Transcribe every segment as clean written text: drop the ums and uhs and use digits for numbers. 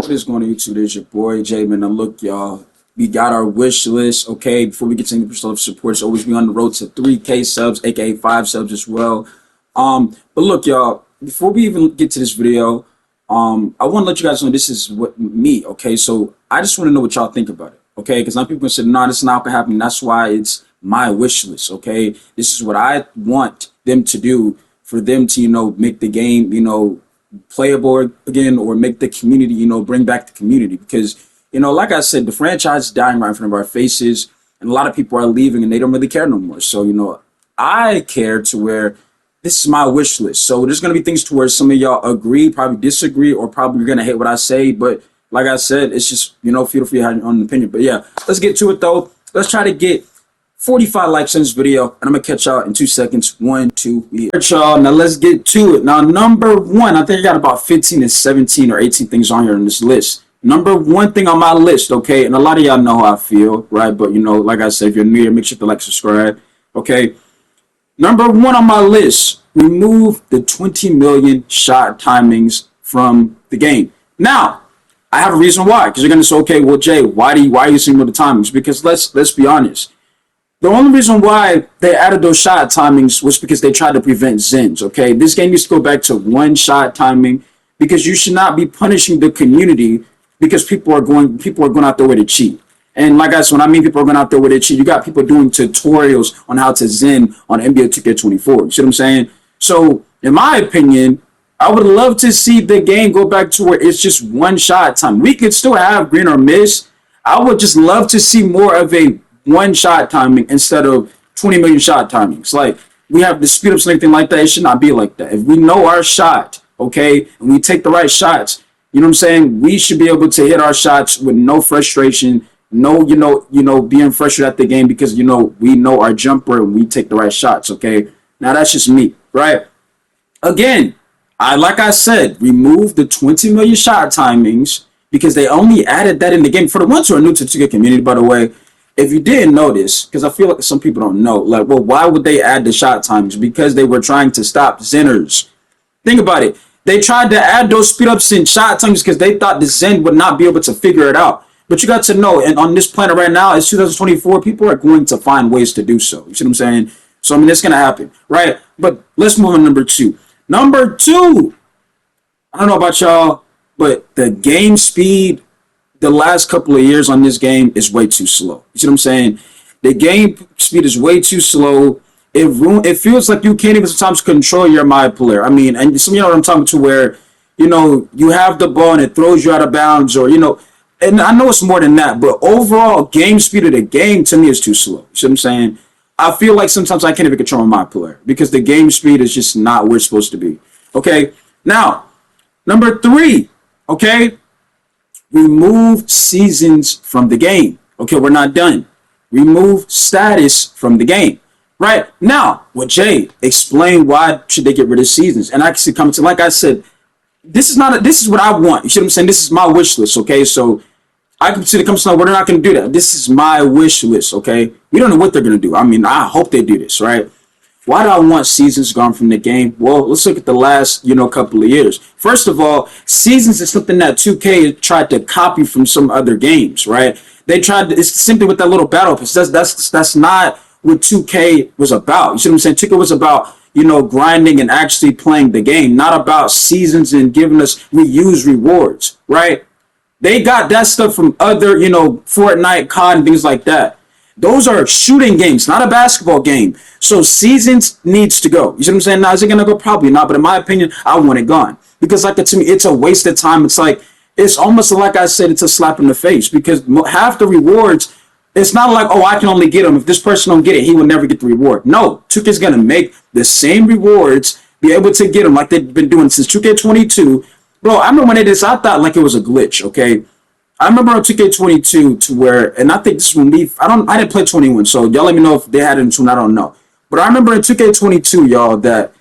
What is going on YouTube? It's your boy Jay, man. Now look, y'all, we got our wish list. Okay, before we get to any of support, it's always be on the road to 3K subs, aka 5 subs as well. But look, y'all, before we even get to this video, I want to let you guys know this is what me. Okay, so I just want to know what y'all think about it. Okay, because some people say, no, this is not gonna happen. That's why it's my wish list. Okay, this is what I want them to do for them to, make the game, playable again, or make the community, bring back the community. Because, like I said, the franchise is dying right in front of our faces, and a lot of people are leaving and they don't really care no more. So, I care to where this is my wish list. So there's going to be things to where some of y'all agree, probably disagree, or probably you're going to hate what I say. But like I said, it's just, feel free to have your own opinion. But yeah, let's get to it though. Let's try to get 45 likes in this video, and I'm gonna catch y'all in 2 seconds. 1, 2, 3. Y'all, now let's get to it. Now, number one, I think I got about 15 and 17 or 18 things on here on this list. Number one thing on my list, okay, and a lot of y'all know how I feel, right? But like I said, if you're new here, make sure to like, subscribe, okay? Number one on my list, remove the 20 million shot timings from the game. Now, I have a reason why, because you're gonna say, okay, well, Jay, why are you saying with the timings? Because let's be honest. The only reason why they added those shot timings was because they tried to prevent Zens, okay? This game needs to go back to one shot timing, because you should not be punishing the community because people are going out their way to cheat. And like I said, when I mean people are going out their way to cheat, you got people doing tutorials on how to Zen on NBA 2K24. You see what I'm saying? So, in my opinion, I would love to see the game go back to where it's just one shot time. We could still have green or miss. I would just love to see more of a one shot timing instead of 20 million shot timings. Like, we have the speed ups and everything like that. It should not be like that. If we know our shot, okay, and we take the right shots, you know what I'm saying? We should be able to hit our shots with no frustration, no, being frustrated at the game, because, we know our jumper and we take the right shots, okay? Now, that's just me, right? Again, like I said, remove the 20 million shot timings, because they only added that in the game. For the ones who are new to the 2K community, by the way, if you didn't notice, because I feel like some people don't know, like, well, why would they add the shot times? Because they were trying to stop Zenners. Think about it. They tried to add those speed ups in shot times because they thought the Zen would not be able to figure it out. But you got to know, and on this planet right now, it's 2024, people are going to find ways to do so. You see what I'm saying? So, I mean, it's going to happen, right? But let's move on to number two. Number two, I don't know about y'all, but the game speed the last couple of years on this game is way too slow. You see what I'm saying? The game speed is way too slow. It feels like you can't even sometimes control your my player. I mean, and some, what I'm talking to, where, you have the ball and it throws you out of bounds, or, and I know it's more than that, but overall game speed of the game to me is too slow. You see what I'm saying? I feel like sometimes I can't even control my player because the game speed is just not where it's supposed to be. Okay, now, number three, okay? Remove seasons from the game. Okay, we're not done. Remove status from the game. Right now, well, Jay, explain why should they get rid of seasons? And I can see coming to, like I said, this is what I want. You see what I'm saying? This is my wish list. Okay, so I can see the comes to, we're not going to do that. This is my wish list. Okay, we don't know what they're going to do. I mean, I hope they do this. Right? Why do I want seasons gone from the game? Well, let's look at the last, couple of years. First of all, seasons is something that 2K tried to copy from some other games, right? They tried to, it's simply with that little battle pass. That's not what 2K was about. You see what I'm saying? 2K was about, grinding and actually playing the game, not about seasons and giving us reused rewards, right? They got that stuff from other, Fortnite, COD, and things like that. Those are shooting games, not a basketball game. So seasons needs to go. You see what I'm saying? Now, is it going to go? Probably not. But in my opinion, I want it gone. Because to me, it's a waste of time. It's almost like I said, it's a slap in the face. Because half the rewards, it's not like, oh, I can only get them. If this person don't get it, he will never get the reward. No, 2K is going to make the same rewards, be able to get them like they've been doing since 2K22. Bro, I remember when they did this, I thought like it was a glitch, okay? I remember on 2K22 to where, and I think this is when I didn't play 21, so y'all let me know if they had it in 21, I don't know. But I remember in 2K22, y'all, that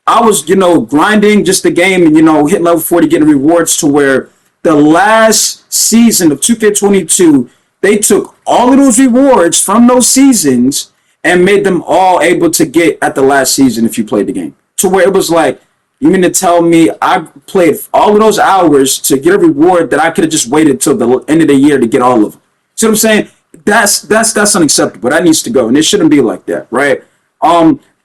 I was, grinding just the game and, hitting level 40, getting rewards, to where the last season of 2K22, they took all of those rewards from those seasons and made them all able to get at the last season if you played the game. To where it was like, You mean to tell me I played all of those hours to get a reward that I could have just waited till the end of the year to get all of them? See what I'm saying? That's unacceptable. That needs to go, and it shouldn't be like that, right?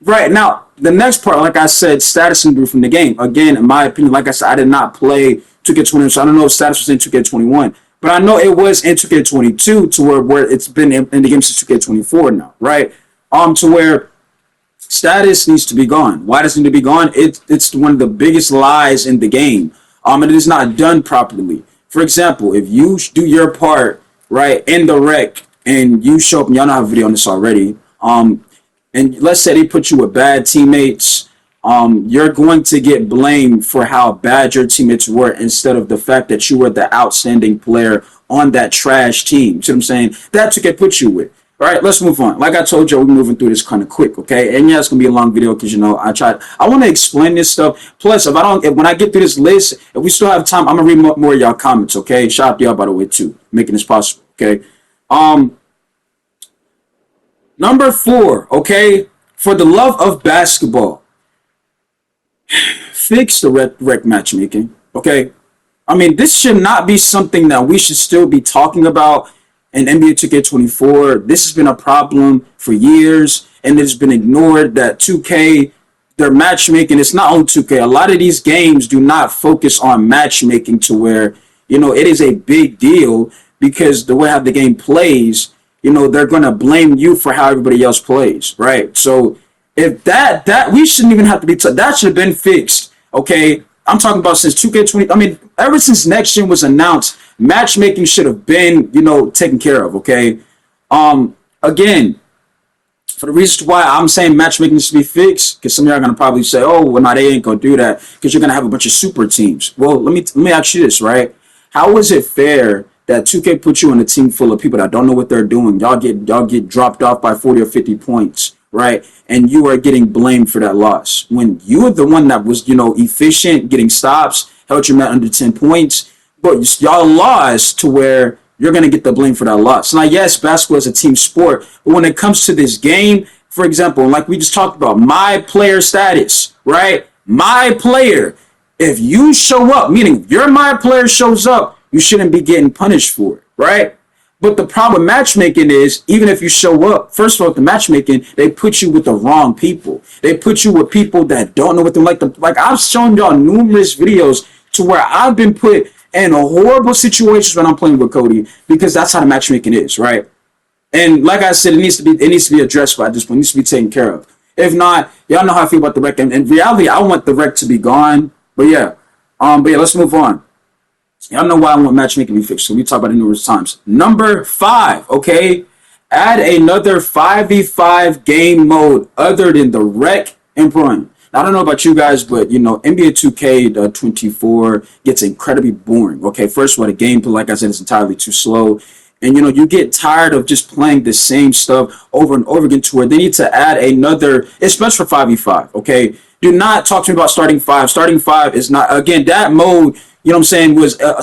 Right now, the next part, like I said, status improved from the game. Again, in my opinion, like I said, I did not play 2K21, so I don't know if status was in 2K21, but I know it was in 2K22 to where it's been in the game since 2K24 now, right? To where status needs to be gone. Why does it need to be gone? It's one of the biggest lies in the game. And it is not done properly. For example, if you do your part, right, in the wreck, and you show up, and y'all know I have a video on this already, and let's say they put you with bad teammates, you're going to get blamed for how bad your teammates were instead of the fact that you were the outstanding player on that trash team. See what I'm saying? That's what they put you with. All right, let's move on. Like I told you, we're moving through this kind of quick, okay? And yeah, it's gonna be a long video because I want to explain this stuff. Plus, when I get through this list, if we still have time, I'm gonna read more of y'all comments, okay? Shout out to y'all by the way too, making this possible, okay? Number 4, okay? For the love of basketball, fix the rec matchmaking, okay? I mean, this should not be something that we should still be talking about in NBA 2K24. This has been a problem for years, and it's been ignored that 2K, their matchmaking, it's not only 2K. A lot of these games do not focus on matchmaking to where, it is a big deal because the way how the game plays, they're going to blame you for how everybody else plays, right? So if that we shouldn't even have to be, that should have been fixed, okay? I'm talking about since 2K20. I mean, ever since next gen was announced, matchmaking should have been, taken care of. Okay. Again, for the reasons why I'm saying matchmaking needs to be fixed, because some of y'all are gonna probably say, "Oh, well, now they ain't gonna do that because you're gonna have a bunch of super teams." Well, let me ask you this, right? How is it fair that 2K put you in a team full of people that don't know what they're doing? Y'all get dropped off by 40 or 50 points, right? And you are getting blamed for that loss when you are the one that was, efficient, getting stops, held your man under 10 points, but y'all lost to where you're going to get the blame for that loss. Now, yes, basketball is a team sport, but when it comes to this game, for example, like we just talked about, my player status, right? My player, if you show up, meaning your my player shows up, you shouldn't be getting punished for it, right? But the problem with matchmaking is, even if you show up, first of all, with the matchmaking, they put you with the wrong people. They put you with people that don't know what they like. Like I've shown y'all numerous videos to where I've been put in horrible situations when I'm playing with Cody because that's how the matchmaking is, right? And like I said, it needs to be addressed by this point. It needs to be taken care of. If not, y'all know how I feel about the rec. And in reality, I want the rec to be gone. But yeah, let's move on. Y'all know why I want matchmaking to be fixed. So we talk about it numerous times. Number 5, okay? Add another 5v5 game mode other than the rec and prime. Now, I don't know about you guys, but NBA 2K24 gets incredibly boring. Okay, first of all, the gameplay, like I said, is entirely too slow. And you get tired of just playing the same stuff over and over again to where they need to add another, especially for 5v5, okay? Do not talk to me about starting 5. Starting 5 is not, again, that mode, was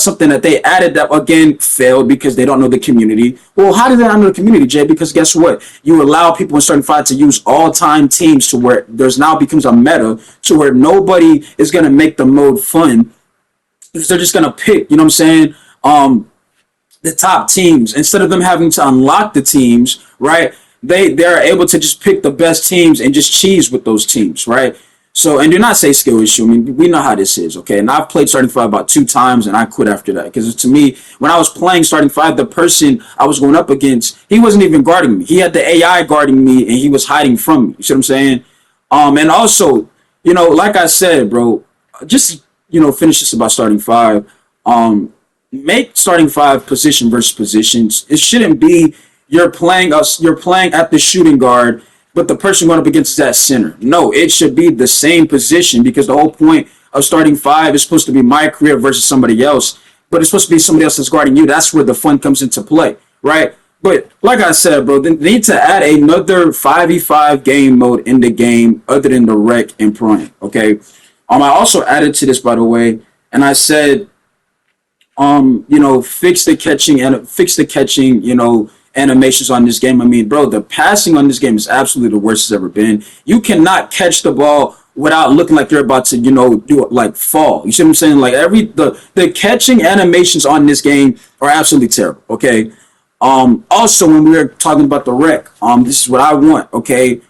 something that they added that, again, failed because they don't know the community. Well, how did they not know the community, Jay? Because guess what? You allow people in starting 5 to use all-time teams to where there's now becomes a meta to where nobody is going to make the mode fun because they're just going to pick, the top teams. Instead of them having to unlock the teams, right, they're able to just pick the best teams and just cheese with those teams, right? So, and do not say skill issue. I mean, we know how this is, okay? And I've played starting 5 about 2 times, and I quit after that. Because to me, when I was playing starting 5, the person I was going up against, he wasn't even guarding me. He had the AI guarding me, and he was hiding from me. You see what I'm saying? And also, like I said, bro, just, finish this about starting 5. Make starting 5 position versus positions. It shouldn't be you're playing at the shooting guard, but the person going up against is at center. No, it should be the same position because the whole point of starting 5 is supposed to be my career versus somebody else, but it's supposed to be somebody else that's guarding you. That's where the fun comes into play, right? But like I said, bro, they need to add another 5v5 game mode in the game other than the rec and prime, okay? I also added to this, by the way, and I said, fix the catching, animations on this game. I mean, bro, the passing on this game is absolutely the worst it's ever been. You cannot catch the ball without looking like they're about to, do it like fall. You see what I'm saying? Like the catching animations on this game are absolutely terrible. Okay. Also, when we were talking about the rec, this is what I want. Okay.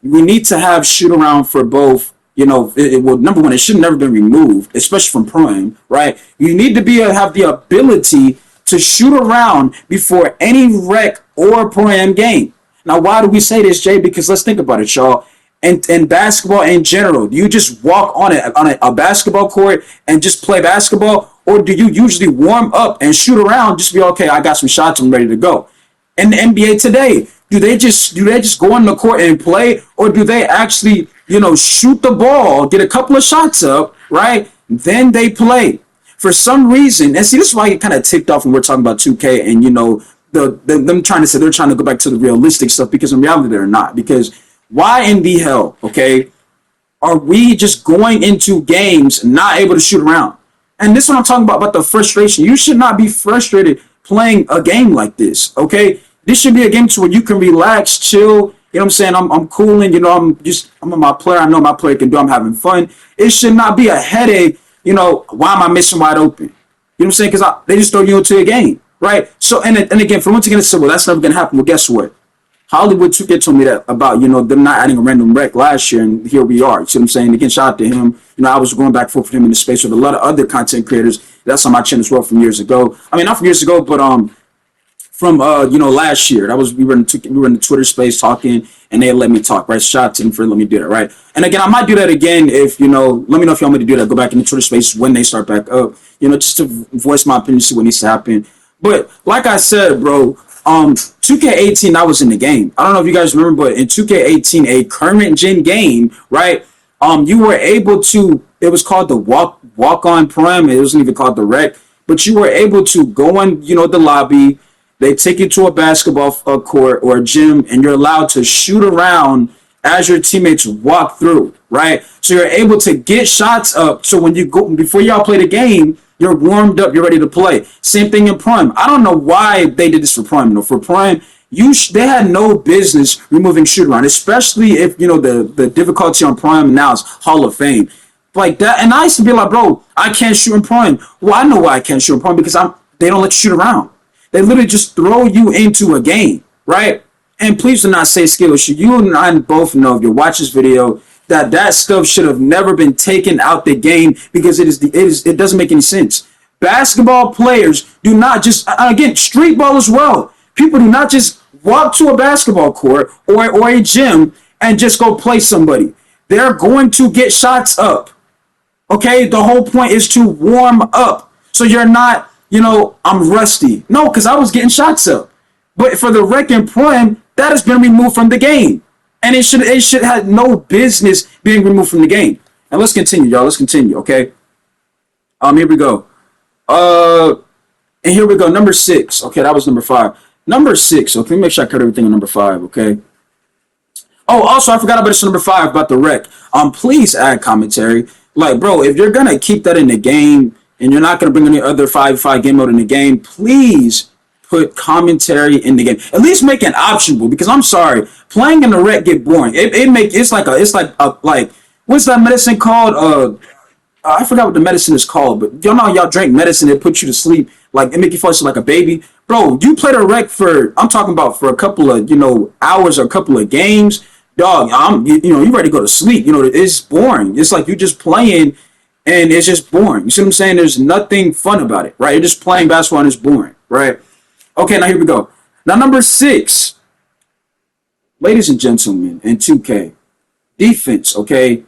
We need to have shoot around for both. Well, number one, it should never been removed, especially from prime, right? You need to have the ability to shoot around before any rec or prime game. Now, why do we say this, Jay? Because let's think about it, y'all. And basketball in general, do you just walk on a basketball court and just play basketball, or do you usually warm up and shoot around just to be okay? I got some shots, I'm ready to go. In the NBA today, do they just go on the court and play, or do they actually shoot the ball, get a couple of shots up, right? Then they play. For some reason, and see, this is why I get kind of ticked off when we're talking about 2K and them trying to say they're trying to go back to the realistic stuff, because in reality they're not. Because why in the hell, okay, are we just going into games not able to shoot around? And this is what I'm talking about the frustration. You should not be frustrated playing a game like this, okay? This should be a game to where you can relax, chill. You know what I'm saying? I'm cooling. I'm my player. I know my player can do. I'm having fun. It should not be a headache. Why am I missing wide open? You know what I'm saying? Because they just throw you into a game, right? So, and again, for once again, it's well, that's never going to happen. Well, guess what? Hollywood 2K told me that about, them not adding a random rec last year, and here we are. You see what I'm saying? Again, shout out to him. I was going back and forth with him in the space with a lot of other content creators. That's on my channel as well from years ago. I mean, not from years ago, but from last year. We were in the Twitter space talking, and they let me talk, right? Shout out to him for letting me do that, right? And again, I might do that again if let me know if you want me to do that. Go back in the Twitter space when they start back up, just to voice my opinion, see what needs to happen. But like I said, bro, 2K18, I was in the game. I don't know if you guys remember, but in 2K18, a current gen game, right? You were able to. It was called the walk on prime. It wasn't even called the rec, but you were able to go in, the lobby. They take you to a basketball court or a gym, and you're allowed to shoot around as your teammates walk through, right? So you're able to get shots up. So when you go, before y'all play the game, you're warmed up, you're ready to play. Same thing in Prime. I don't know why they did this for Prime. For Prime, they had no business removing shoot around, especially if the difficulty on Prime now is Hall of Fame, like that. And I used to be like, bro, I can't shoot in Prime. Well, I know why I can't shoot in Prime, because they don't let you shoot around. They literally just throw you into a game, right? And please do not say skill issue. You and I both know, if you watch this video, that stuff should have never been taken out the game, because it doesn't make any sense. Basketball players do not just, again, street ball as well. People do not just walk to a basketball court or a gym and just go play somebody. They're going to get shots up. Okay, the whole point is to warm up. So you're not, I'm rusty. No, because I was getting shots up. But for the rec and prime, that has been removed from the game. And it should have no business being removed from the game. And let's continue, y'all. Let's continue, okay? Here we go. And here we go. Number 6. Okay, that was number 5. Number 6. Okay, let me make sure I cut everything on number 5, okay? Oh, also, I forgot about this number 5 about the rec. Please add commentary. Like, bro, if you're gonna keep that in the game and you're not gonna bring any other 5v5 game mode in the game, please put commentary in the game. At least make it optional, because I'm sorry, playing in the rec get boring. It's like what's that medicine called? I forgot what the medicine is called, but y'all drink medicine that puts you to sleep, like it make you fall asleep like a baby. Bro, you play the rec I'm talking about for a couple of hours or a couple of games, dog. You ready to go to sleep. It's boring. It's like you just playing and it's just boring. You see what I'm saying? There's nothing fun about it, right? You're just playing basketball and it's boring, right? Okay, now here we go. Now number 6, ladies and gentlemen, in 2K, defense, okay?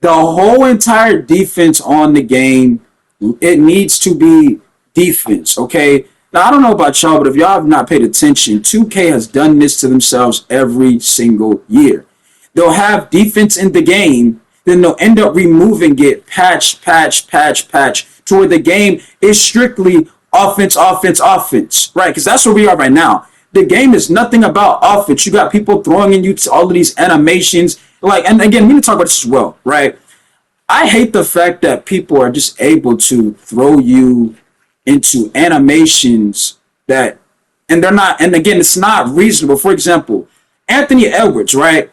The whole entire defense on the game, it needs to be defense, okay? Now, I don't know about y'all, but if y'all have not paid attention, 2K has done this to themselves every single year. They'll have defense in the game, then they'll end up removing it, patch, to where the game is strictly offense, right? Because that's where we are right now. The game is nothing about offense. You got people throwing in you to all of these animations. And again, we need to talk about this as well, right? I hate the fact that people are just able to throw you into animations and they're not, and again, it's not reasonable. For example, Anthony Edwards, right?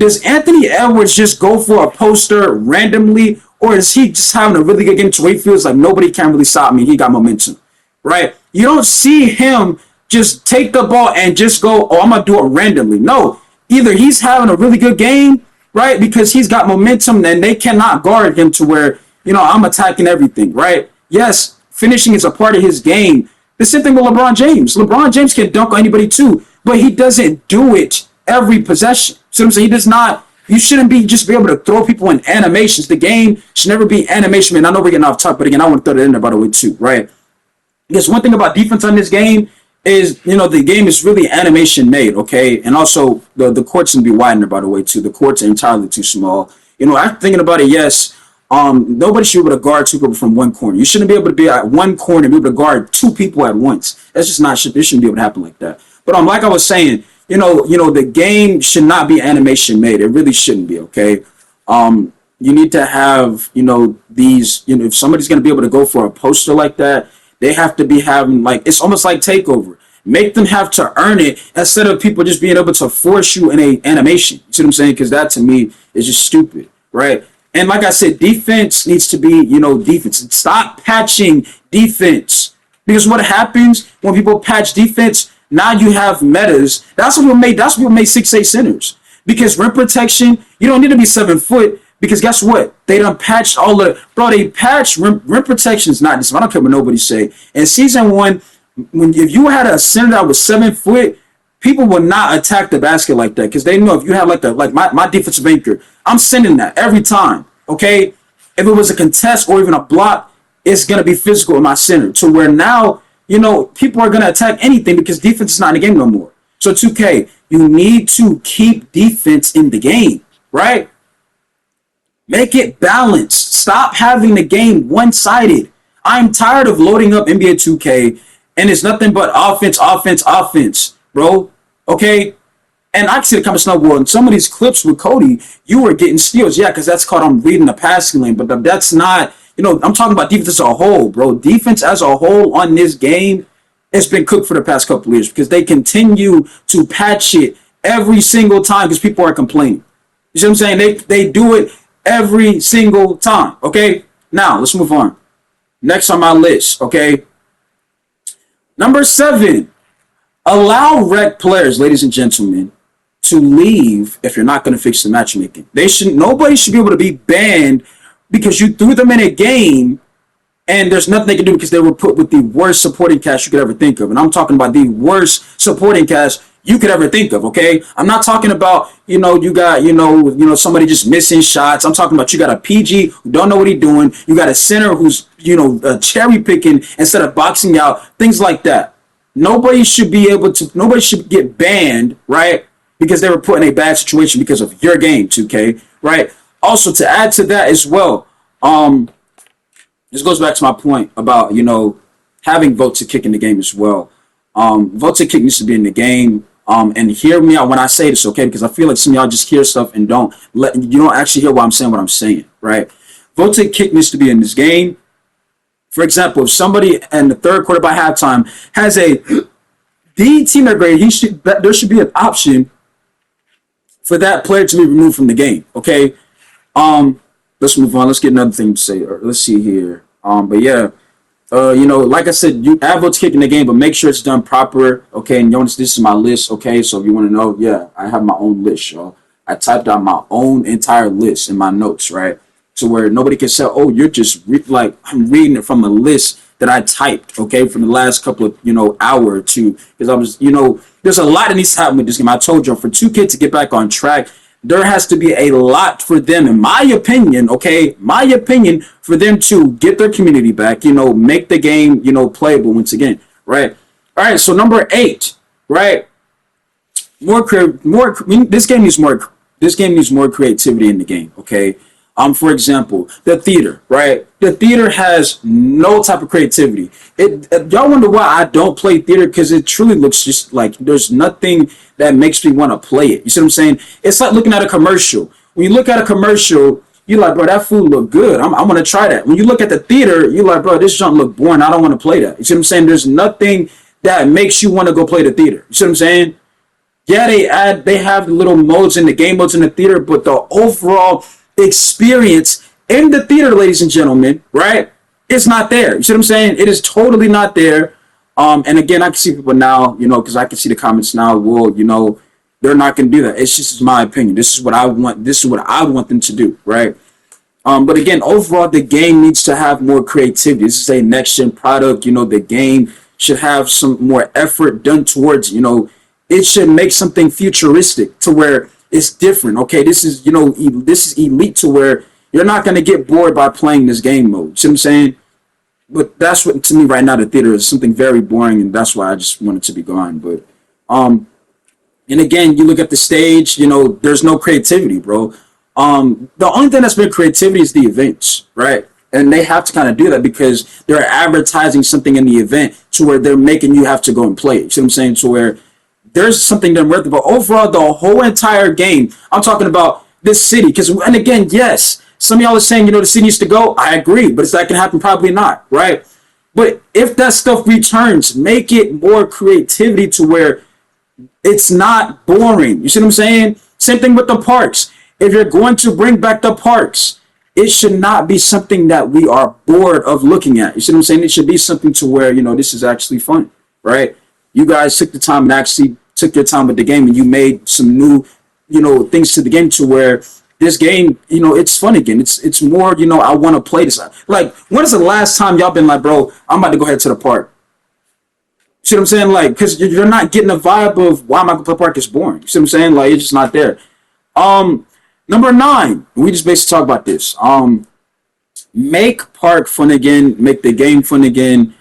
Does Anthony Edwards just go for a poster randomly, or is he just having a really good game to where he feels like nobody can really stop me? He got momentum, right? You don't see him just take the ball and just go, oh, I'm going to do it randomly. No, either he's having a really good game, right, because he's got momentum and they cannot guard him to where, I'm attacking everything, right? Yes, finishing is a part of his game. The same thing with LeBron James. LeBron James can dunk on anybody too, but he doesn't do it every possession. So I'm saying, he does not. You shouldn't be able to throw people in animations. The game should never be animation. Man, I know we're getting off topic, but again, I want to throw that in there by the way too, right? Because one thing about defense on this game is, the game is really animation made, okay? And also the courts can be widened by the way too. The courts are entirely too small. After thinking about it, yes, nobody should be able to guard two people from one corner. You shouldn't be able to be at one corner and be able to guard two people at once. That's just not, it shouldn't be able to happen like that. But like I was saying, the game should not be animation made. It really shouldn't be, okay? You need to have, these, if somebody's going to be able to go for a poster like that, they have to be having, it's almost like takeover. Make them have to earn it instead of people just being able to force you in a animation. You see what I'm saying? Because that to me is just stupid, right? And like I said, defense needs to be, defense. Stop patching defense. Because what happens when people patch defense, now you have metas. That's what made 6'8" centers. Because rim protection, you don't need to be 7 foot. Because guess what? They done patched all the they patched rim protection is not this. I don't care what nobody say. In season 1, if you had a center that was 7 foot, people will not attack the basket like that because they know if you have like my defensive anchor, I'm sending that every time. Okay, if it was a contest or even a block, it's gonna be physical in my center. To where now people are gonna attack anything because defense is not in the game no more. So 2K, you need to keep defense in the game, right? Make it balanced. Stop having the game one-sided. I'm tired of loading up NBA 2K and it's nothing but offense, bro. Okay? And I can see the comment snowball. In some of these clips with Cody, you were getting steals. Yeah, because that's called I'm reading the passing lane. But that's not, I'm talking about defense as a whole, bro. Defense as a whole on this game, it's been cooked for the past couple of years because they continue to patch it every single time because people are complaining. You see what I'm saying? They do it every single time. Okay? Now, let's move on. Next on my list, okay? Number 7, allow rec players, ladies and gentlemen, to leave if you're not going to fix the matchmaking. Nobody should be able to be banned because you threw them in a game and there's nothing they can do because they were put with the worst supporting cast you could ever think of. And I'm talking about the worst supporting cast you could ever think of, okay? I'm not talking about, you got, somebody just missing shots. I'm talking about you got a PG who don't know what he's doing. You got a center who's, cherry picking instead of boxing out, things like that. Nobody should get banned, right? Because they were put in a bad situation because of your game, 2K, right? Also, to add to that as well, this goes back to my point about, having vote to kick in the game as well. Vote to kick needs to be in the game. And hear me out when I say this, okay? Because I feel like some of y'all just hear stuff and you don't actually hear what I'm saying, right? Vote to kick needs to be in this game. For example, if somebody in the third quarter by halftime has a D teammate grade, there should be an option for that player to be removed from the game, okay? Let's move on. Let's get another thing to say. Let's see here. But yeah. Like I said, you have votes kicking the game, but make sure it's done proper, okay? And notice this is my list, okay? So if you want to know, yeah, I have my own list, y'all. I typed out my own entire list in my notes, right? So where nobody can say, oh, you're just I'm reading it from a list that I typed, okay, from the last couple of, hour or two. Because I was, there's a lot that needs to happen with this game. I told you, for 2K to get back on track, there has to be a lot for them, in my opinion, okay? My opinion, for them to get their community back, make the game, playable once again, right? All right, so number 8, right? This game needs more creativity in the game, okay? For example, the theater, right? The theater has no type of creativity. Y'all wonder why I don't play theater? Because it truly looks just like there's nothing that makes me want to play it. You see what I'm saying? It's like looking at a commercial. When you look at a commercial, you're like, bro, that food look good. I'm going to try that. When you look at the theater, you're like, bro, this junk look boring. I don't want to play that. You see what I'm saying? There's nothing that makes you want to go play the theater. You see what I'm saying? Yeah, they have the little modes in the game modes in the theater, but the overall experience in the theater, ladies and gentlemen, right? It's not there. You see what I'm saying? It is totally not there. And again, I can see people now, because I can see the comments now. Well, they're not going to do that. It's just my opinion. This is what I want. This is what I want them to do, right? But again, overall, the game needs to have more creativity. This is a next gen product. The game should have some more effort done towards, it should make something futuristic to where it's different. Okay, this is, this is elite to where you're not going to get bored by playing this game mode. See what I'm saying? But that's what, to me, right now, the theater is something very boring, and that's why I just want it to be gone. But, and again, you look at the stage, there's no creativity, bro. The only thing that's been creativity is the events, right? And they have to kind of do that because they're advertising something in the event to where they're making you have to go and play it. You see what I'm saying? To where there's something done worth it. But overall, the whole entire game, I'm talking about this city. Because, and again, yes, some of y'all are saying, the city needs to go. I agree. But is that going to happen? Probably not, right? But if that stuff returns, make it more creativity to where it's not boring. You see what I'm saying? Same thing with the parks. If you're going to bring back the parks, it should not be something that we are bored of looking at. You see what I'm saying? It should be something to where, this is actually fun, right? You guys took the time and actually took your time with the game and you made some new, things to the game to where this game, it's fun again. It's more, I want to play this. Like, when is the last time y'all been like, bro, I'm about to go ahead to the park? See what I'm saying? Like, because you're not getting the vibe of why am I going to play park? It's boring. You see what I'm saying? Like, it's just not there. Number 9, we just basically talk about this. Make park fun again. Make the game fun again.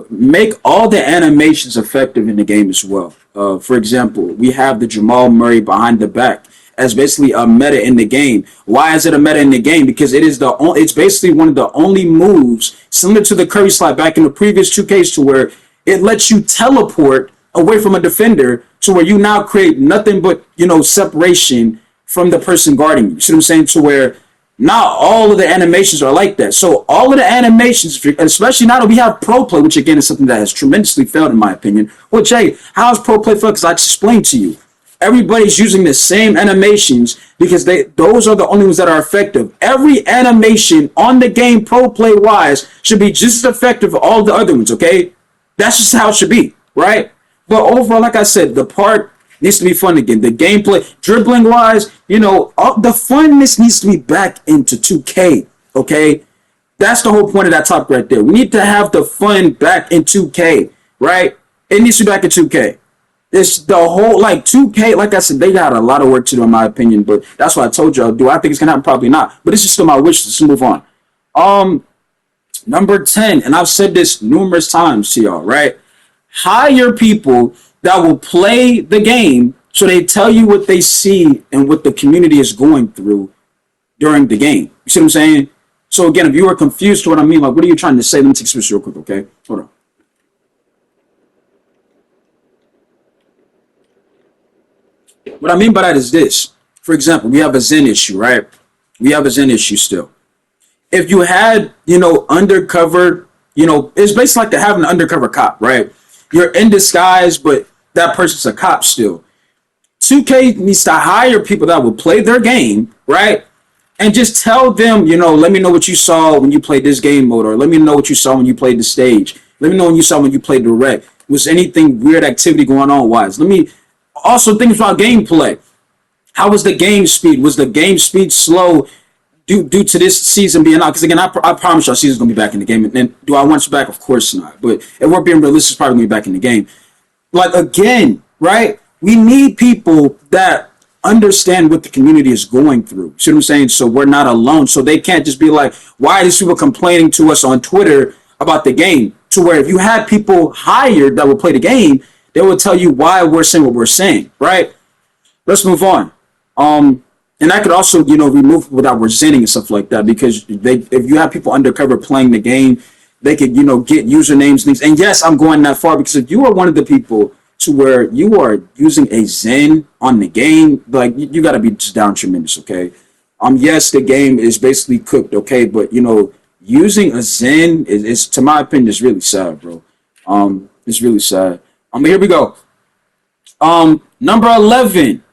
Make all the animations effective in the game as well. For example, we have the Jamal Murray behind the back as basically a meta in the game. Why is it a meta in the game? Because it's basically one of the only moves similar to the Curry slide back in the previous 2Ks to where it lets you teleport away from a defender to where you now create nothing but, separation from the person guarding you. See what I'm saying? To where not all of the animations are like that. So all of the animations, especially now that we have pro play, which again is something that has tremendously failed in my opinion. Well, Jay, how is pro play failed? Because I just explained to you. Everybody's using the same animations because those are the only ones that are effective. Every animation on the game pro play wise should be just as effective as all the other ones, okay? That's just how it should be, right? But overall, like I said, the part needs to be fun again. The gameplay, dribbling wise, the funness needs to be back into 2K, okay? That's the whole point of that topic right there. We need to have the fun back in 2K, right? It needs to be back in 2K. It's the whole, 2K, like I said, they got a lot of work to do in my opinion, but that's what I told y'all. Do I think it's going to happen? Probably not. But this is still my wish. Let's move on. Number 10, and I've said this numerous times to y'all, right? Hire people that will play the game so they tell you what they see and what the community is going through during the game. You see what I'm saying? So again, if you are confused to what I mean, what are you trying to say? Let me take this real quick, okay? Hold on. What I mean by that is this. For example, we have a Zen issue, right? We have a Zen issue still. If you had, undercover, it's basically like having an undercover cop, right? You're in disguise, but that person's a cop still. 2K needs to hire people that will play their game, right? And just tell them, let me know what you saw when you played this game mode, or let me know what you saw when you played the stage. Let me know when you saw when you played direct. Was anything weird activity going on wise? Let me also think about gameplay. How was the game speed? Was the game speed slow due to this season being out? Because again, I promise y'all, season's gonna be back in the game. And do I want you back? Of course not. But if we're being realistic, it's probably gonna be back in the game. Again, right? We need people that understand what the community is going through. See what I'm saying? So we're not alone. So they can't just be like, why are these people complaining to us on Twitter about the game? To where if you had people hired that would play the game, they will tell you why we're saying what we're saying, right? Let's move on. And I could also, remove people that were zenning and stuff like that, because if you have people undercover playing the game, they could, get usernames and things. And yes, I'm going that far because if you are one of the people to where you are using a zen on the game, you got to be just down tremendous, okay? Yes, the game is basically cooked, okay, but using a zen is, to my opinion, is really sad, bro. It's really sad. Here we go. Number 11.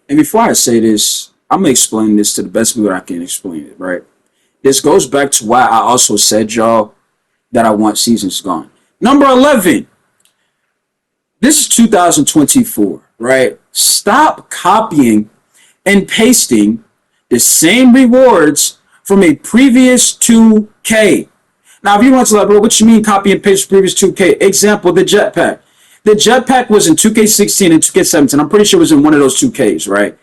And before I say this, I'm gonna explain this to the best way I can explain it, right? This goes back to why I also said, y'all, that I want seasons gone. Number 11. This is 2024, right? Stop copying and pasting the same rewards from a previous 2K. Now, if you want to like, bro, what you mean copy and paste previous 2K? Example, the jetpack. The jetpack was in 2K16 and 2K17. I'm pretty sure it was in one of those 2Ks, right?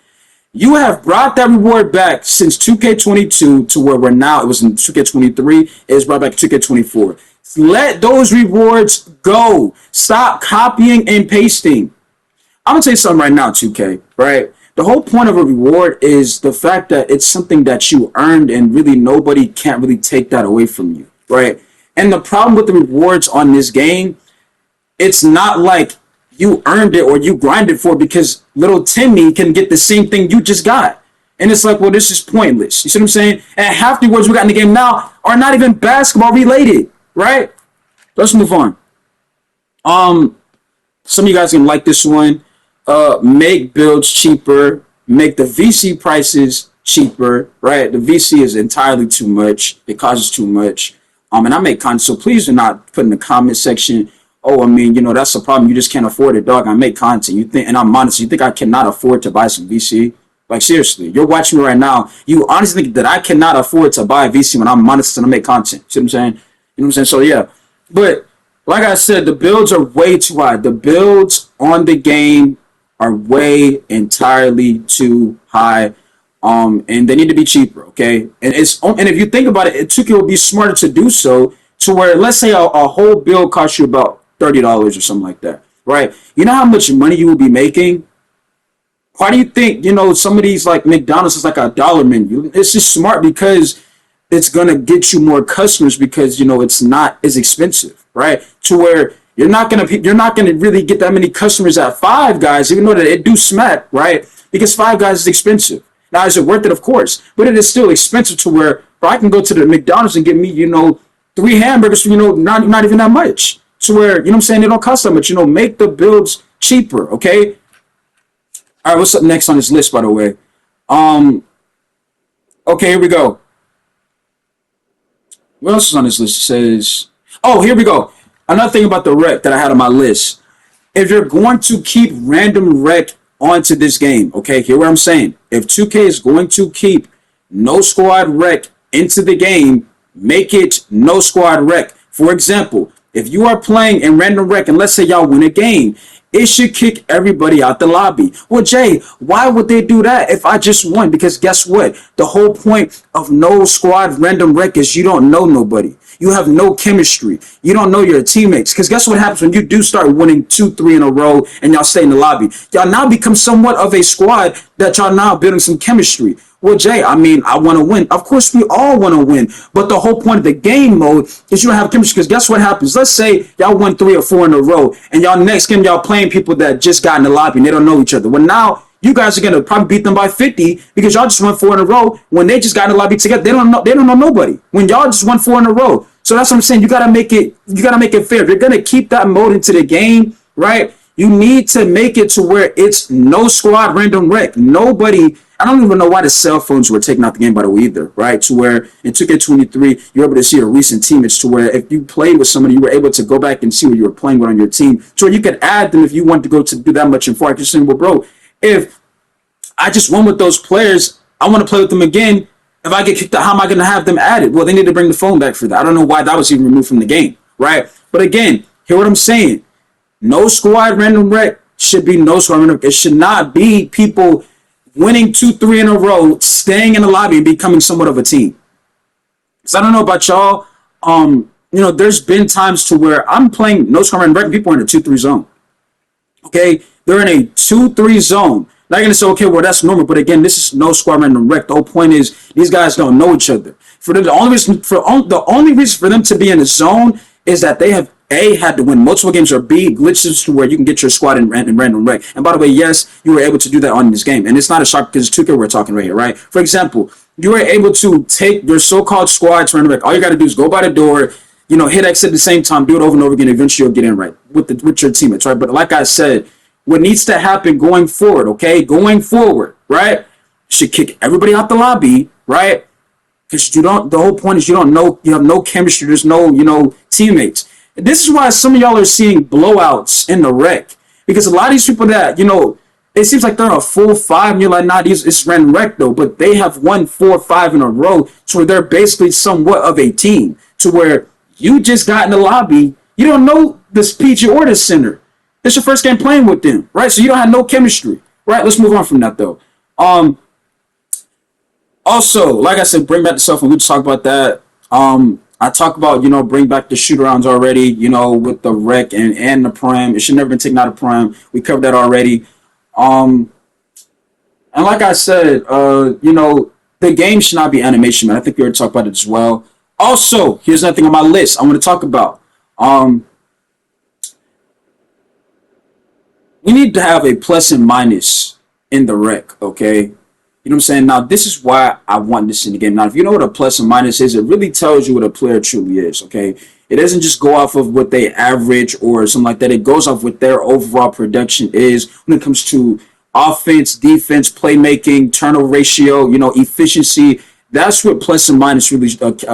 You have brought that reward back since 2K22 to where we're now. It was in 2K23. It was brought back to 2K24. Let those rewards go. Stop copying and pasting. I'm going to tell you something right now, 2K, right? The whole point of a reward is the fact that it's something that you earned and really nobody can't really take that away from you, right? And the problem with the rewards on this game, it's not like you earned it or you grinded for it, because little Timmy can get the same thing you just got. And it's like, well, this is pointless. You see what I'm saying? And half the rewards we got in the game now are not even basketball related, right? Let's move on. Some of you guys can like this one. Make builds cheaper, make the VC prices cheaper, right? The VC is entirely too much. It causes too much. And I make content, so please do not put in the comment section, oh, I mean, that's a problem. You just can't afford it, dog. I make content. You think, and I'm honest, you think I cannot afford to buy some VC? Like, seriously, you're watching me right now. You honestly think that I cannot afford to buy VC when I'm honest and I make content? See what I'm saying? You know what I'm saying? So, yeah. But, like I said, the builds are way too high. The builds on the game are way entirely too high. And they need to be cheaper, okay? And if you think about it, it would be smarter to do so to where, let's say a whole build costs you about $30 or something like that, right? You know how much money you will be making? Why do you think, some of these like McDonald's is like $1 menu? It's just smart because it's gonna get you more customers because it's not as expensive, right? To where you're not gonna really get that many customers at Five Guys, even though that it do smack, right? Because Five Guys is expensive. Now, is it worth it? Of course, but it is still expensive to where I can go to the McDonald's and get me, 3 hamburgers for, not even that much. To where, what I'm saying, they don't cost that much. Make the builds cheaper, okay? All right, what's up next on this list, by the way? Okay, here we go. What else is on this list? It says, oh, here we go. Another thing about the rec that I had on my list. If you're going to keep random rec onto this game, okay, hear what I'm saying. If 2K is going to keep no squad rec into the game, make it no squad rec. For example, if you are playing in random rec and let's say y'all win a game, it should kick everybody out the lobby. Well, Jay, why would they do that if I just won? Because guess what? The whole point of no squad random rec is you don't know nobody. You have no chemistry. You don't know your teammates. Because guess what happens when you do start winning 2-3 in a row and y'all stay in the lobby? Y'all now become somewhat of a squad that y'all now building some chemistry. Well, Jay, I mean, I want to win. Of course, we all want to win. But the whole point of the game mode is you don't have chemistry. Because guess what happens? Let's say y'all won 3 or 4 in a row. And y'all next game, y'all playing people that just got in the lobby and they don't know each other. Well, now you guys are going to probably beat them by 50 because y'all just won 4 in a row. When they just got in the lobby together, they don't know nobody. When y'all just won 4 in a row. So that's what I'm saying. You got to make it fair. If you're going to keep that mode into the game, right? You need to make it to where it's no squad random rec. Nobody, I don't even know why the cell phones were taken out the game by the way either, right? To where in 2K23, you're able to see your recent teammates to where if you played with somebody, you were able to go back and see what you were playing with on your team. So you could add them if you want to go to do that much in 4. I just saying, well, bro, if I just won with those players, I want to play with them again. If I get kicked out, how am I going to have them added? Well, they need to bring the phone back for that. I don't know why that was even removed from the game, right? But again, hear what I'm saying. No squad random rec should be no squad random rec. It should not be people winning 2-3 in a row, staying in the lobby and becoming somewhat of a team. So I don't know about y'all. There's been times to where I'm playing no squad random rec and people are in a 2-3 zone. Okay? They're in a 2-3 zone. Not going to say, okay, well, that's normal. But again, this is no squad random rec. The whole point is these guys don't know each other. The only reason for them to be in a zone is that they have A, had to win multiple games, or B, glitches to where you can get your squad in random rec. And by the way, yes, you were able to do that on this game. And it's not a shock because it's 2K we're talking right here, right? For example, you were able to take your so-called squad to random rec. All you got to do is go by the door, hit X at the same time, do it over and over again. Eventually, you'll get in right with your teammates, right? But like I said, what needs to happen going forward, okay, going forward, right? Should kick everybody out the lobby, right? Because you don't. The whole point is you don't know. You have no chemistry. There's no, teammates. And this is why some of y'all are seeing blowouts in the rec, because a lot of these people that it seems like they're a full five, and you're like, nah, it's ran wreck though, but they have won 4 or 5 in a row, so where they're basically somewhat of a team, to where you just got in the lobby, you don't know this PG or the center. It's your first game playing with them, right? So you don't have no chemistry, right? Let's move on from that though. Also, like I said, bring back the cell phone. We just talked about that. I talk about, bring back the shoot-arounds already, with the rec and the prime. It should never been taken out of prime. We covered that already. And like I said, the game should not be animation, man. I think we already talked about it as well. Also, here's another thing on my list I want to talk about. We need to have a plus and minus in the rec, okay? You know what I'm saying? Now, this is why I want this in the game. Now, if you know what a plus and minus is, it really tells you what a player truly is, okay? It doesn't just go off of what they average or something like that. It goes off what their overall production is when it comes to offense, defense, playmaking, turnover ratio, efficiency. That's what plus and minus really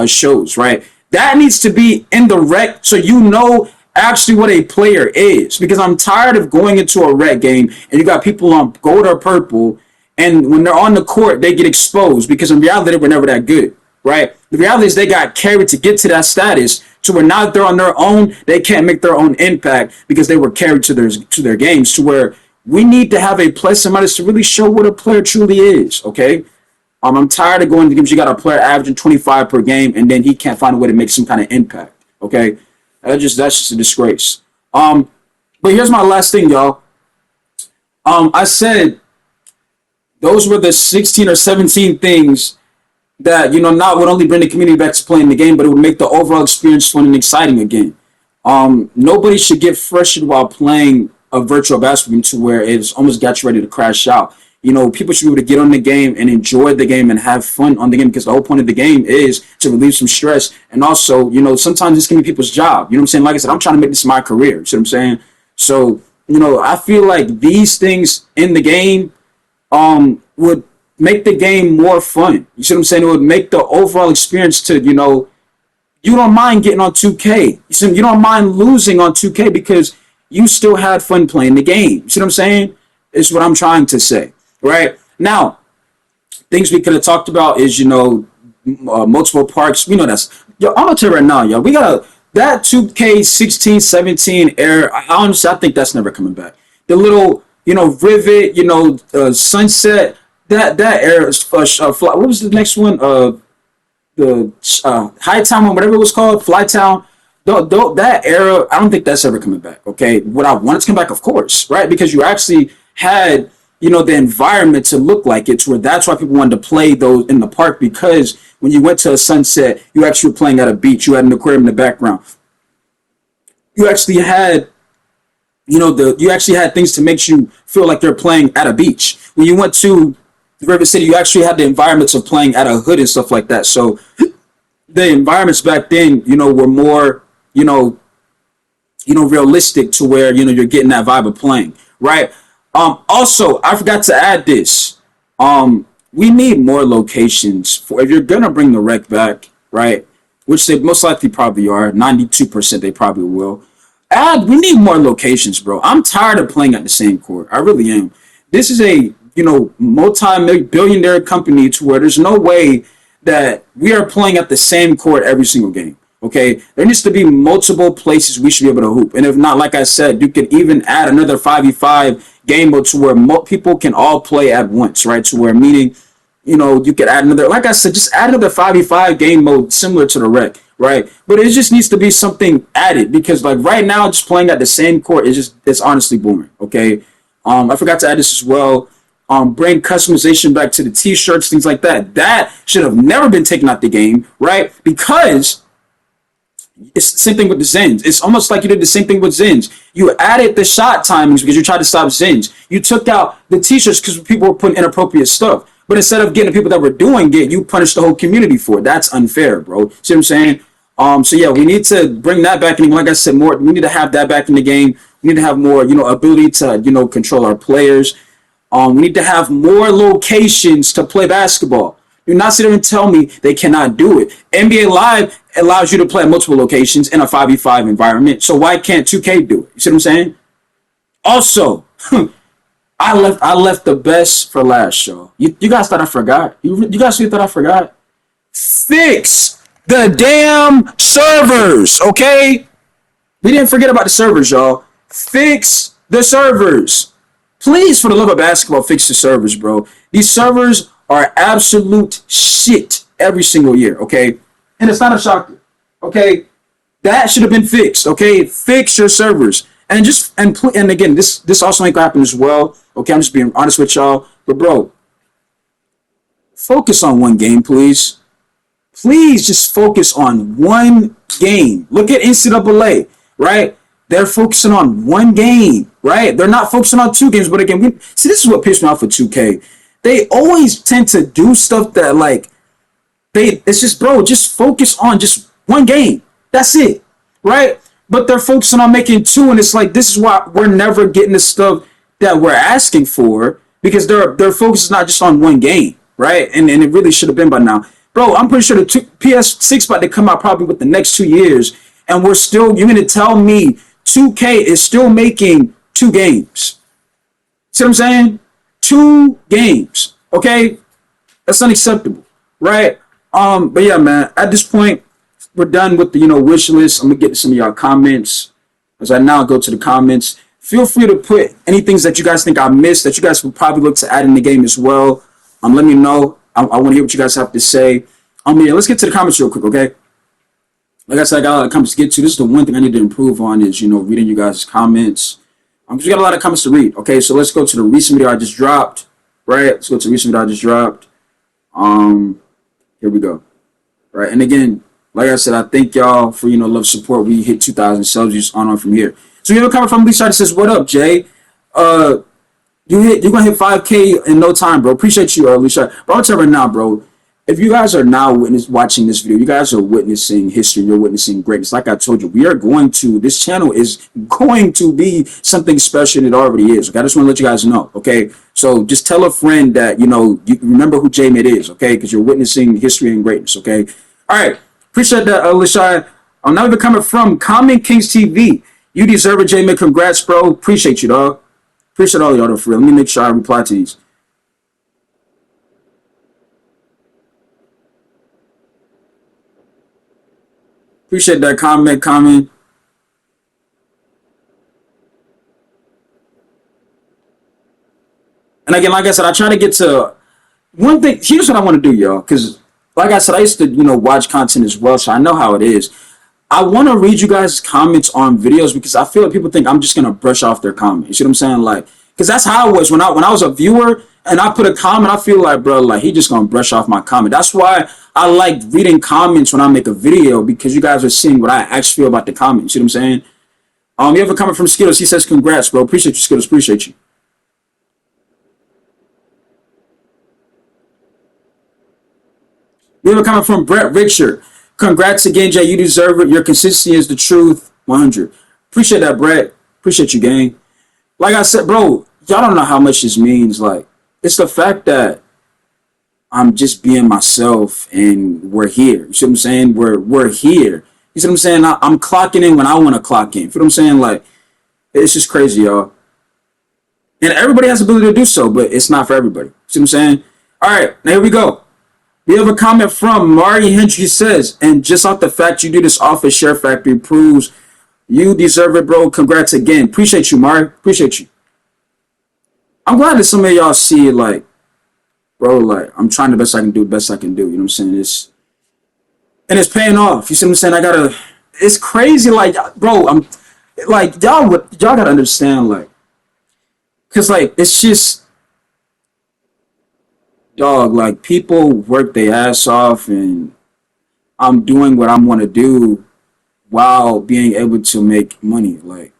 shows, right? That needs to be in the rec so you know actually what a player is. Because I'm tired of going into a rec game and you got people on gold or purple, and when they're on the court, they get exposed because in reality, they were never that good, right? The reality is they got carried to get to that status to where now that they're on their own, they can't make their own impact because they were carried to their games, to where we need to have a plus and minus to really show what a player truly is, okay? I'm tired of going to games. You got a player averaging 25 per game, and then he can't find a way to make some kind of impact, okay? That's just a disgrace. But here's my last thing, y'all. I said those were the 16 or 17 things that, not would only bring the community back to playing the game, but it would make the overall experience fun and exciting again. Nobody should get frustrated while playing a virtual basketball game to where it's almost got you ready to crash out. People should be able to get on the game and enjoy the game and have fun on the game, because the whole point of the game is to relieve some stress. And also, sometimes this can be people's job. You know what I'm saying? Like I said, I'm trying to make this my career. You see what I'm saying? So, I feel like these things in the game would make the game more fun. You see what I'm saying? It would make the overall experience to, you don't mind getting on 2K. You don't mind losing on 2K because you still had fun playing the game. You see what I'm saying? It's what I'm trying to say, right? Now, things we could have talked about is, multiple parks. That's, I'm going to tell you right now, we got that 2K16, 17 era. Honestly, I think that's never coming back. The little, Rivet, Sunset, that era, what was the next one? The Hightown one, whatever it was called, Flytown. That era, I don't think that's ever coming back, okay? Would I want it to come back? Of course, right? Because you actually had, the environment to look like it, to where that's why people wanted to play those in the park, because when you went to a sunset, you actually were playing at a beach. You had an aquarium in the background. You actually had you actually had things to make you feel like you're playing at a beach. When you went to the River City, you actually had the environments of playing at a hood and stuff like that. So the environments back then, were more, realistic, to where, you're getting that vibe of playing, right? Also, I forgot to add this. We need more locations for, if you're going to bring the rec back, right? Which they most likely probably are. 92% they probably will. We need more locations, bro. I'm tired of playing at the same court. I really am. This is a, multi-billionaire company, to where there's no way that we are playing at the same court every single game. Okay, there needs to be multiple places we should be able to hoop. And if not, like I said, you could even add another 5v5 game mode, to where people can all play at once, right? To where, meaning, you could add another, like I said, just add another 5v5 game mode similar to the rec, right? But it just needs to be something added, because like right now, just playing at the same court it's honestly boring. Okay, I forgot to add this as well. Bring customization back to the t-shirts, things like that. That should have never been taken out the game, right? Because it's the same thing with the Zens. It's almost like you did the same thing with Zens. You added the shot timings because you tried to stop Zens. You took out the t-shirts because people were putting inappropriate stuff. But instead of getting the people that were doing it, you punished the whole community for it. That's unfair, bro. See what I'm saying? So yeah, we need to bring that back in. Like I said, more we need to have that back in the game. We need to have more, ability to, control our players. We need to have more locations to play basketball. Do not sit there and tell me they cannot do it. NBA Live allows you to play at multiple locations in a 5v5 environment. So why can't 2K do it? You see what I'm saying? Also, I left the best for last, y'all. You guys thought I forgot? You guys thought I forgot? Fix the damn servers, okay? We didn't forget about the servers, y'all. Fix the servers. Please, for the love of basketball, fix the servers, bro. These servers are absolute shit every single year, okay? And it's not a shocker, okay? That should have been fixed, okay? Fix your servers. And again, this also ain't gonna happen as well, okay? I'm just being honest with y'all. But, bro, focus on one game, please. Please just focus on one game. Look at NCAA, right? They're focusing on one game, right? They're not focusing on two games. But again, see, this is what pissed me off with 2K. They always tend to do stuff that, like, it's just, bro, just focus on just one game. That's it, right? But they're focusing on making two, and it's like, this is why we're never getting the stuff that we're asking for, because their focus is not just on one game, right? And it really should have been by now. Bro, I'm pretty sure the PS6 about to come out probably with the next 2 years, and you're going to tell me 2K is still making two games. See what I'm saying? Two games, okay? That's unacceptable, right? But yeah, man, at this point, we're done with the, wish list. I'm going to get to some of y'all comments. As I now go to the comments, feel free to put any things that you guys think I missed that you guys would probably look to add in the game as well. Let me know. I want to hear what you guys have to say. Yeah, let's get to the comments real quick, okay? Like I said, I got a lot of comments to get to. This is the one thing I need to improve on is, reading you guys' comments. Because we got a lot of comments to read, okay? So let's go to the recent video I just dropped, right? Let's go to the recent video I just dropped. Here we go. Right, and again, like I said, I thank y'all for, love, support. We hit 2,000 subs, just on from here. So we have a comment from Lisa that says, what up, Jay? You're gonna hit 5K in no time, bro. Appreciate you, Alicia. But I'll tell you right now, bro. If you guys are now watching this video, you guys are witnessing history. You're witnessing greatness. Like I told you, this channel is going to be something special, and it already is. Okay, I just want to let you guys know. Okay, so just tell a friend that you remember who J-Mid is. Okay, because you're witnessing history and greatness. Okay, all right. Appreciate that, Alicia. I'm now coming from Common Kings TV. You deserve it, J-Mid. Congrats, bro. Appreciate you, dog. Appreciate all y'all, though, for real. Let me make sure I reply to these. Appreciate that comment. And again, like I said, I try to get to one thing. Here's what I want to do, y'all. Because, like I said, I used to, watch content as well, so I know how it is. I want to read you guys' comments on videos because I feel like people think I'm just going to brush off their comments. You see what I'm saying? Like, because that's how I was when I was a viewer and I put a comment. I feel like, bro, like he just going to brush off my comment. That's why I like reading comments when I make a video, because you guys are seeing what I actually feel about the comments. You see what I'm saying? You have a comment from Skittles. He says, congrats, bro. Appreciate you, Skittles. Appreciate you. We have a comment from Brett Richard. Congrats again, Jay. You deserve it. Your consistency is the truth. 100. Appreciate that, Brett. Appreciate you, gang. Like I said, bro, y'all don't know how much this means. Like, it's the fact that I'm just being myself and we're here. You see what I'm saying? We're here. You see what I'm saying? I'm clocking in when I want to clock in. You know what I'm saying? Like, it's just crazy, y'all. And everybody has the ability to do so, but it's not for everybody. See what I'm saying? All right, now here we go. We have a comment from Mari Hendry. Says, and just off the fact you do this office share factory proves you deserve it, bro. Congrats again. Appreciate you, Mari. Appreciate you. I'm glad that some of y'all see it, like, bro, like, I'm trying the best I can do, the best I can do. You know what I'm saying? And it's paying off. You see what I'm saying? It's crazy, like, bro, I'm, like, y'all gotta understand, like, because, like, it's just, dog, like, people work their ass off, and I'm doing what I want to do while being able to make money. Like,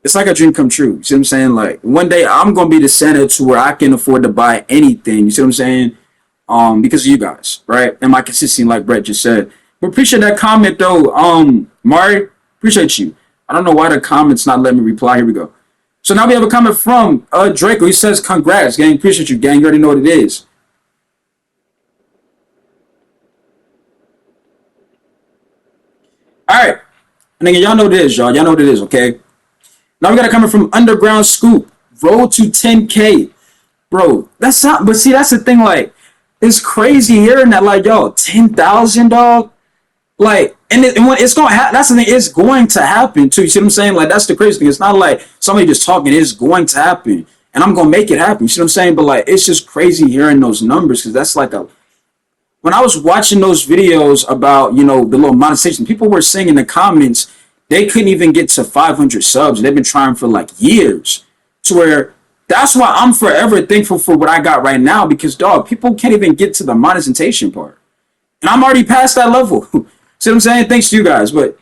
it's like a dream come true. You see what I'm saying? Like, one day I'm going to be the center to where I can afford to buy anything. You see what I'm saying? Because of you guys, right? And my consistency, like Brett just said. But appreciate that comment though, Mari. Appreciate you. I don't know why the comment's not letting me reply. Here we go. So now we have a comment from Draco. He says, "Congrats, gang. Appreciate you, gang. You already know what it is." All right, and again, y'all know what it is, y'all. Y'all know what it is, okay? Now we got a comment from Underground Scoop. Road to 10K, bro. That's not. But see, that's the thing. Like, it's crazy hearing that. Like, yo, 10,000, dog. Like, and when it's going to happen, that's the thing, it's going to happen too. You see what I'm saying? Like, that's the crazy thing. It's not like somebody just talking, it's going to happen. And I'm going to make it happen. You see what I'm saying? But like, it's just crazy hearing those numbers because that's like a, when I was watching those videos about, you know, the little monetization, people were saying in the comments, they couldn't even get to 500 subs. They've been trying for like years to where that's why I'm forever thankful for what I got right now because, dog, people can't even get to the monetization part. And I'm already past that level. See what I'm saying? Thanks to you guys. But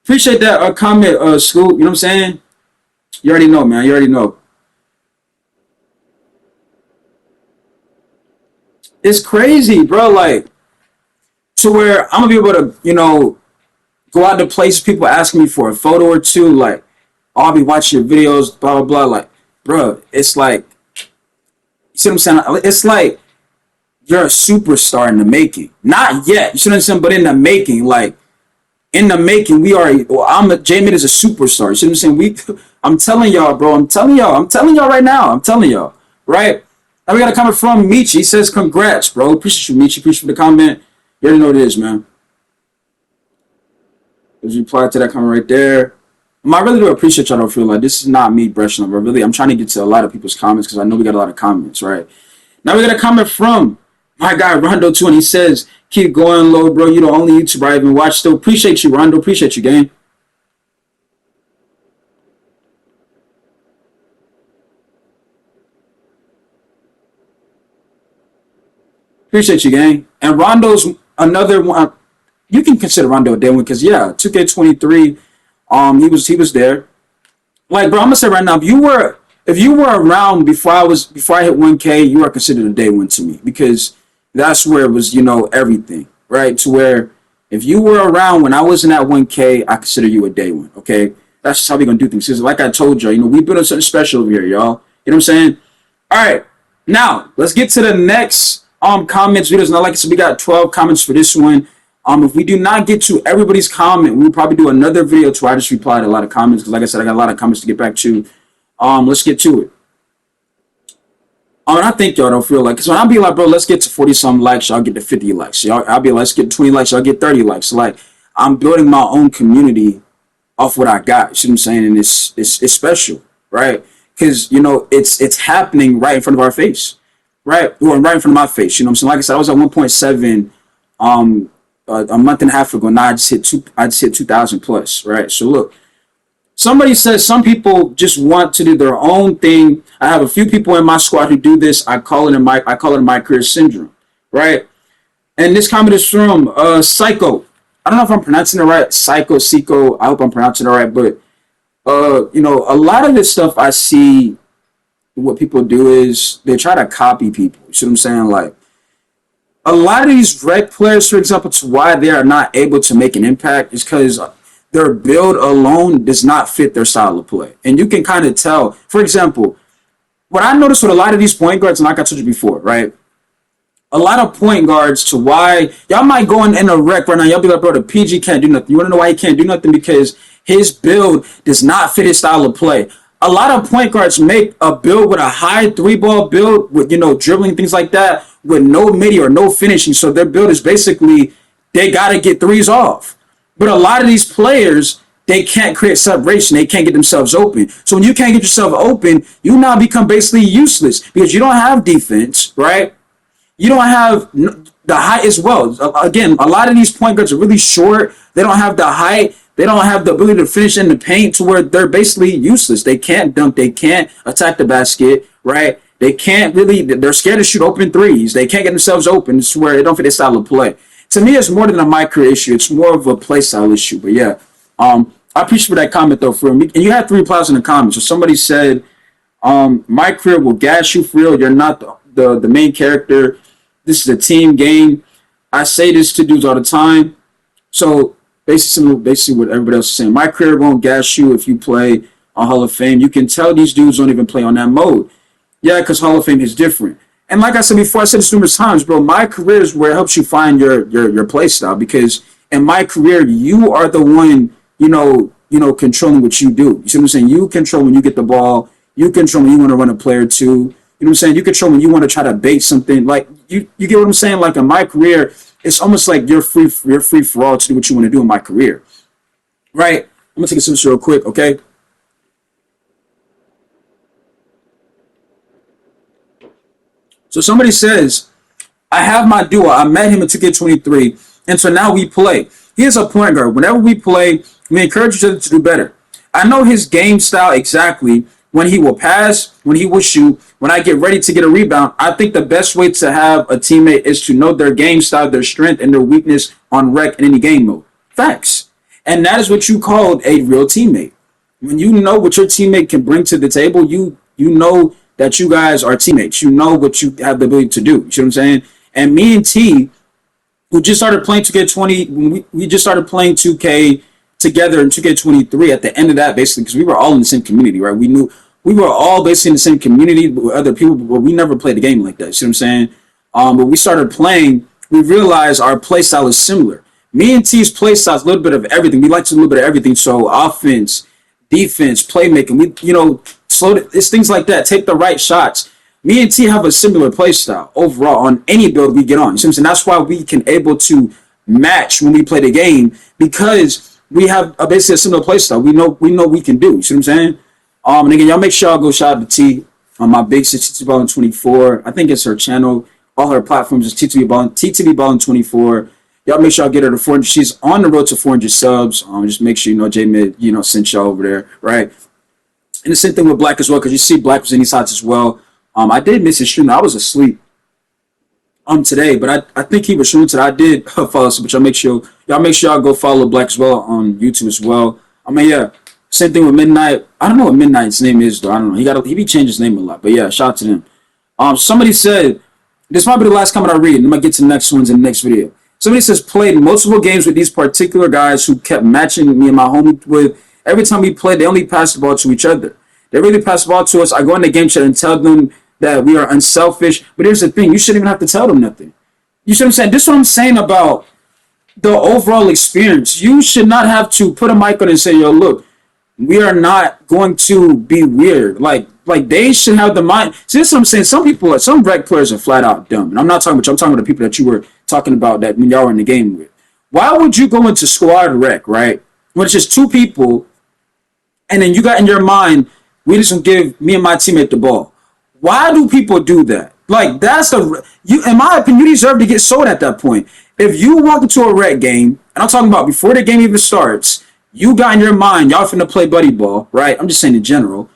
appreciate that comment, Scoop. You know what I'm saying? You already know, man. You already know. It's crazy, bro. Like, to where I'm going to be able to, you know, go out to places, people asking me for a photo or two. Like, I'll be watching your videos, blah, blah, blah. Like, bro, it's like, you see what I'm saying? It's like you're a superstar in the making. Not yet. You see what I'm saying? But in the making, like, in the making, we are. Well, J-Mid is a superstar. You see what I'm saying? I'm telling y'all, bro. I'm telling y'all. I'm telling y'all right now. I'm telling y'all. Right? Now we got a comment from Michi. He says, "Congrats, bro. Appreciate you, Michi. Appreciate the comment. You already know what it is, man." There's a reply to that comment right there. I really do appreciate y'all. Don't feel like this is not me brushing up. I'm trying to get to a lot of people's comments because I know we got a lot of comments. Right? Now we got a comment from my guy Rondo too, and he says, "Keep going low, bro. You the only YouTuber I even watch. Still appreciate you, Rondo. Appreciate you, gang." Appreciate you, gang. And Rondo's another one. You can consider Rondo a day one because yeah, 2K23. He was there. Like, bro, I'm gonna say right now, if you were around before I hit 1K, you are considered a day one to me because that's where it was, you know, everything, right? To where if you were around when I wasn't at 1K, I consider you a day one. Okay, that's just how we gonna do things. Because like I told y'all, you know, we built something special over here, y'all. You know what I'm saying? All right, now let's get to the next comments videos. Now, like I said, we got 12 comments for this one. If we do not get to everybody's comment, we'll probably do another video to where I just replied to a lot of comments because, like I said, I got a lot of comments to get back to. Let's get to it. And I think y'all don't feel like, because when I'll be like, bro, let's get to 40 some likes, y'all get to 50 likes. I'll be like, let's get 20 likes, y'all get 30 likes. Like, I'm building my own community off what I got. You see what I'm saying? And it's special, right? Because, you know, it's happening right in front of our face, right? Or right in front of my face. You know what I'm saying? Like I said, I was at 1.7 a month and a half ago. Now I just hit 2,000 plus, right? So look, somebody says some people just want to do their own thing. I have a few people in my squad who do this. I call it my career syndrome, right? And this comment is from Psycho. I don't know if I'm pronouncing it right. Psycho. I hope I'm pronouncing it right. But you know, a lot of this stuff I see, what people do is they try to copy people. You see what I'm saying? Like, a lot of these rec players, for example, to why they are not able to make an impact is because their build alone does not fit their style of play. And you can kind of tell. For example, what I noticed with a lot of these point guards, and like I told you before, right? A lot of point guards to why y'all might go in a wreck right now. Y'all be like, bro, the PG can't do nothing. You want to know why he can't do nothing? Because his build does not fit his style of play. A lot of point guards make a build with a high three ball build with, you know, dribbling, things like that, with no midi or no finishing. So their build is basically they got to get threes off. But a lot of these players, they can't create separation. They can't get themselves open. So when you can't get yourself open, you now become basically useless because you don't have defense, right? You don't have the height as well. Again, a lot of these point guards are really short. They don't have the height. They don't have the ability to finish in the paint to where they're basically useless. They can't dunk. They can't attack the basket, right? They can't really, they're scared to shoot open threes. They can't get themselves open. It's where they don't fit their style of play. To me, it's more than a micro issue. It's more of a play style issue. But yeah, I appreciate that comment though, for me. And you had 3 replies in the comments. So somebody said, my career will gas you for real. You're not the main character. This is a team game. I say this to dudes all the time. So basically what everybody else is saying. My career won't gas you if you play on Hall of Fame. You can tell these dudes don't even play on that mode. Yeah, because Hall of Fame is different. And like I said before, I said this numerous times, bro. My career is where it helps you find your play style. Because in my career, you are the one, controlling what you do. You see what I'm saying? You control when you get the ball. You control when you want to run a player two. You know what I'm saying? You control when you want to try to bait something. Like you get what I'm saying? Like in my career, it's almost like you're free for all to do what you want to do in my career. Right? I'm gonna take a sip real quick, okay? So somebody says, I have my duo. I met him in 2K23, and so now we play. He is a point guard. Whenever we play, we encourage each other to do better. I know his game style exactly. When he will pass, when he will shoot, when I get ready to get a rebound. I think the best way to have a teammate is to know their game style, their strength, and their weakness on rec in any game mode. Facts. And that is what you called a real teammate. When you know what your teammate can bring to the table, you know that you guys are teammates. You know what you have the ability to do. You see what I'm saying? And me and T, who just started playing 2K20, when we just started playing 2K together in 2K23 at the end of that, basically, because we were all in the same community, right? We were all basically in the same community with other people, but we never played a game like that. You see what I'm saying? But we started playing, we realized our play style is similar. Me and T's play style is a little bit of everything. We like to do a little bit of everything. So offense, defense, playmaking, it's things like that. Take the right shots. Me and T have a similar play style overall on any build we get on. You see what I'm saying? That's why we can able to match when we play the game, because we have basically a similar play style. We know we can do. You see what I'm saying? And again, y'all make sure y'all go shout out to T on my big sis TTB Ballin 24. I think it's her channel. All her platforms is TTB Ballin 24. Y'all make sure y'all get her to 400. She's on the road to 400 subs. Just make sure J-Mid, sent y'all over there, right? And the same thing with Black as well, because you see Black was in these sides as well. I did miss his stream. I was asleep today, but I think he was streaming today. I did follow some, but y'all make sure y'all go follow Black as well on YouTube as well. Yeah. Same thing with Midnight. I don't know what Midnight's name is though. I don't know. He be changing his name a lot. But yeah, shout out to them. Somebody said, this might be the last comment I read, and I'm gonna get to the next ones in the next video. Somebody says, played multiple games with these particular guys who kept matching me and my homie with. Every time we played, they only passed the ball to each other. They really pass the ball to us. I go in the game chat and tell them that we are unselfish. But here's the thing. You shouldn't even have to tell them nothing. You see what I'm saying? This is what I'm saying about the overall experience. You should not have to put a mic on and say, yo, look, we are not going to be weird. Like they should have the mind. See, this is what I'm saying. Some rec players are flat out dumb. And I'm not talking about you. I'm talking about the people that you were talking about that when y'all were in the game with. Why would you go into squad rec, right? When it's just two people, and then you got in your mind, we just gonna give me and my teammate the ball. Why do people do that? Like, in my opinion, you deserve to get sold at that point. If you walk into a rec game, and I'm talking about before the game even starts, you got in your mind, y'all finna play buddy ball, right? I'm just saying in general.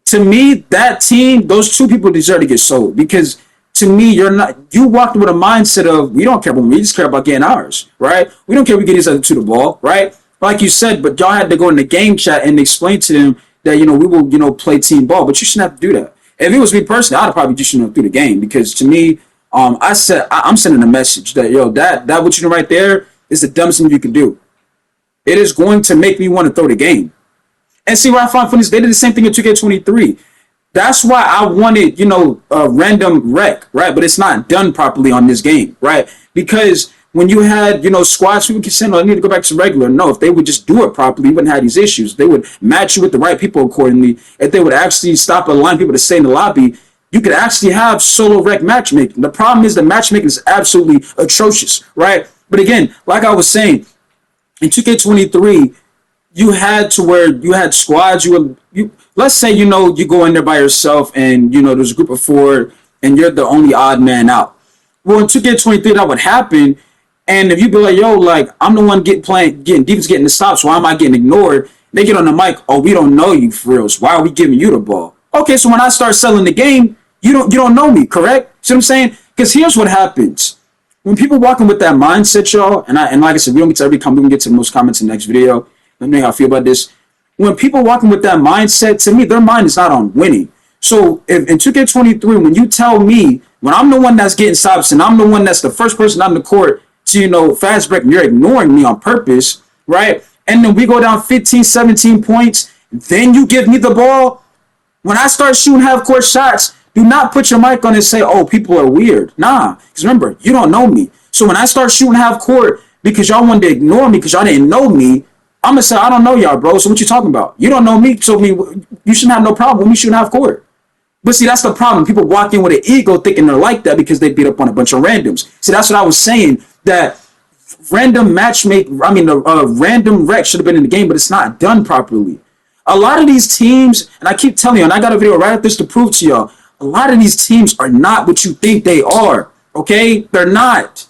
To me, that team, those two people deserve to get sold, because to me, you walked with a mindset of, we don't care about, we just care about getting ours, right? We don't care if we get each other to the ball, right? Like you said, but y'all had to go in the game chat and explain to them that, we will, play team ball, but you shouldn't have to do that. If it was me personally, I'd have probably just, through the game, because to me, I'm sending a message that, that what you do right there is the dumbest thing you can do. It is going to make me want to throw the game. And see, what I find funny is they did the same thing in 2K23. That's why I wanted, a random rec, right? But it's not done properly on this game, right? Because when you had, squads, people can say, no, I need to go back to regular. No, if they would just do it properly, you wouldn't have these issues. They would match you with the right people accordingly. If they would actually stop allowing people to stay in the lobby, you could actually have solo rec matchmaking. The problem is the matchmaking is absolutely atrocious, right? But again, like I was saying, in 2K23, you had to where you had squads. Let's say, you go in there by yourself and, there's a group of four and you're the only odd man out. Well, in 2K23, that would happen. And if you be like, yo, like, I'm the one getting defense, getting the stops, why am I getting ignored? They get on the mic, oh, we don't know you for real, so why are we giving you the ball? Okay, so when I start selling the game, you don't know me, correct? See what I'm saying? Because here's what happens. When people walking with that mindset, y'all, and like I said, we don't get to every comment, we can get to most comments in the next video. Let me know how I feel about this. When people walking with that mindset, to me, their mind is not on winning. So if in 2K23, when you tell me, when I'm the one that's getting stops and I'm the one that's the first person on the court to, fast break, and you're ignoring me on purpose, right? And then we go down 15, 17 points. Then you give me the ball. When I start shooting half court shots, do not put your mic on and say, oh, people are weird. Nah, because remember, you don't know me. So when I start shooting half court because y'all wanted to ignore me because y'all didn't know me, I'm going to say, I don't know y'all, bro. So what you talking about? You don't know me, so you shouldn't have no problem with me shooting half court. But see, that's the problem. People walk in with an ego thinking they're like that because they beat up on a bunch of randoms. See, that's what I was saying, that random random wreck should have been in the game, but it's not done properly. A lot of these teams, and I keep telling you, and I got a video right after this to prove to y'all, a lot of these teams are not what you think they are, okay? They're not.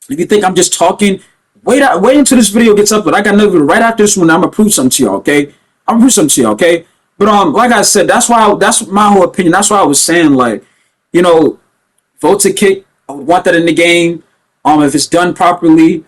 If you think I'm just talking, wait until this video gets uploaded. I got another video right after this one. I'm gonna prove something to y'all, okay? I'm gonna prove something to y'all, okay? But like I said, that's my whole opinion. That's why I was saying, like, vote to kick. I would want that in the game. If it's done properly,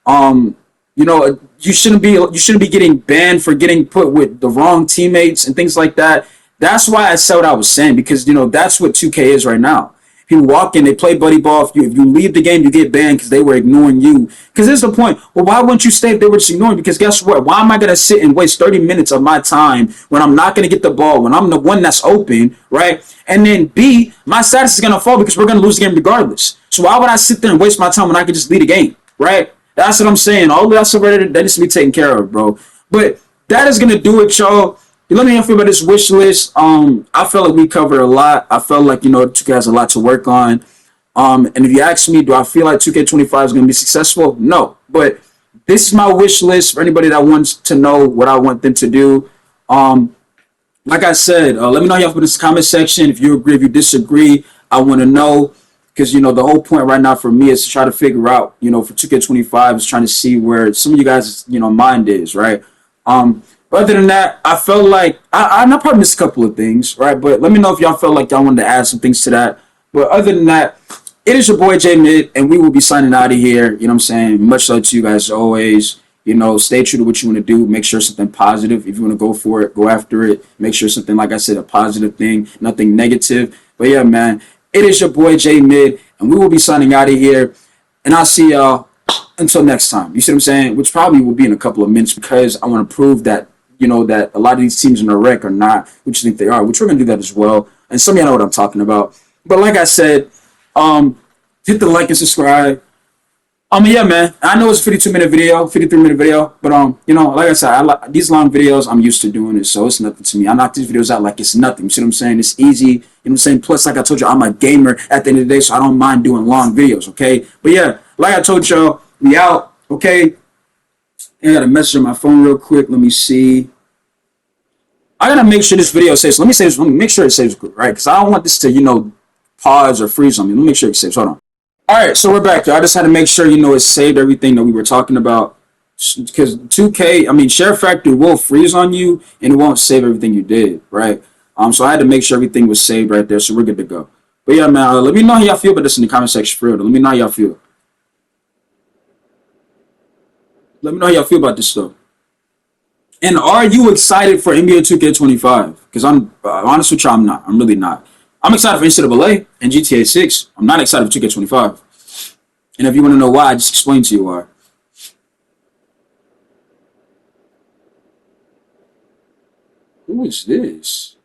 you shouldn't be getting banned for getting put with the wrong teammates and things like that. That's why I said what I was saying, because that's what 2K is right now. People walk in, they play buddy ball. If you leave the game, you get banned because they were ignoring you. Because here's the point. Well, why wouldn't you stay if they were just ignoring? Because guess what? Why am I going to sit and waste 30 minutes of my time when I'm not going to get the ball, when I'm the one that's open, right? And then B, my status is going to fall because we're going to lose the game regardless. So why would I sit there and waste my time when I could just lead the game, right? That's what I'm saying. All that stuff that needs to be taken care of, bro. But that is going to do it, y'all. Let me know how you feel about this wish list. I felt like we covered a lot. I felt like, 2K has a lot to work on. And if you ask me, do I feel like 2K25 is going to be successful? No. But this is my wish list for anybody that wants to know what I want them to do. Like I said, let me know how you feel in this comment section. If you agree, if you disagree, I want to know. Because, the whole point right now for me is to try to figure out, for 2K25 is trying to see where some of you guys, mind is, right? But other than that, I felt like I probably missed a couple of things, right? But let me know if y'all felt like y'all wanted to add some things to that. But other than that, it is your boy J Mid, and we will be signing out of here. You know what I'm saying? Much love to you guys as always. Stay true to what you want to do. Make sure something positive. If you want to go for it, go after it. Make sure something, like I said, a positive thing, nothing negative. But yeah, man, it is your boy J Mid, and we will be signing out of here. And I'll see y'all until next time. You see what I'm saying? Which probably will be in a couple of minutes, because I want to prove that, that a lot of these teams in the rec are not what you think they are, which we're going to do that as well. And some of y'all know what I'm talking about. But like I said, hit the like and subscribe. Yeah, man, I know it's a 52-minute video, 53-minute video, but, like I said, these long videos, I'm used to doing it, so it's nothing to me. I knock these videos out like it's nothing. You see what I'm saying? It's easy. You know what I'm saying? Plus, like I told you, I'm a gamer at the end of the day, so I don't mind doing long videos, okay? But yeah, like I told y'all, we out, okay? I got a message on my phone real quick. Let me see. I gotta make sure this video saves. Let me make sure it saves good, right? Because I don't want this to, pause or freeze on me. Let me make sure it saves. Hold on. All right, so we're back, y'all. I just had to make sure, it saved everything that we were talking about. Because 2K, share factor will freeze on you, and it won't save everything you did, right? So I had to make sure everything was saved right there, so we're good to go. But yeah, man, let me know how y'all feel about this in the comment section, for real. Let me know how y'all feel. Let me know how y'all feel about this stuff. And are you excited for NBA 2K25? Because I'm honest with you, I'm not. I'm really not. I'm excited for NCAA and GTA 6. I'm not excited for 2K25. And if you want to know why, I just explained to you why. Who is this?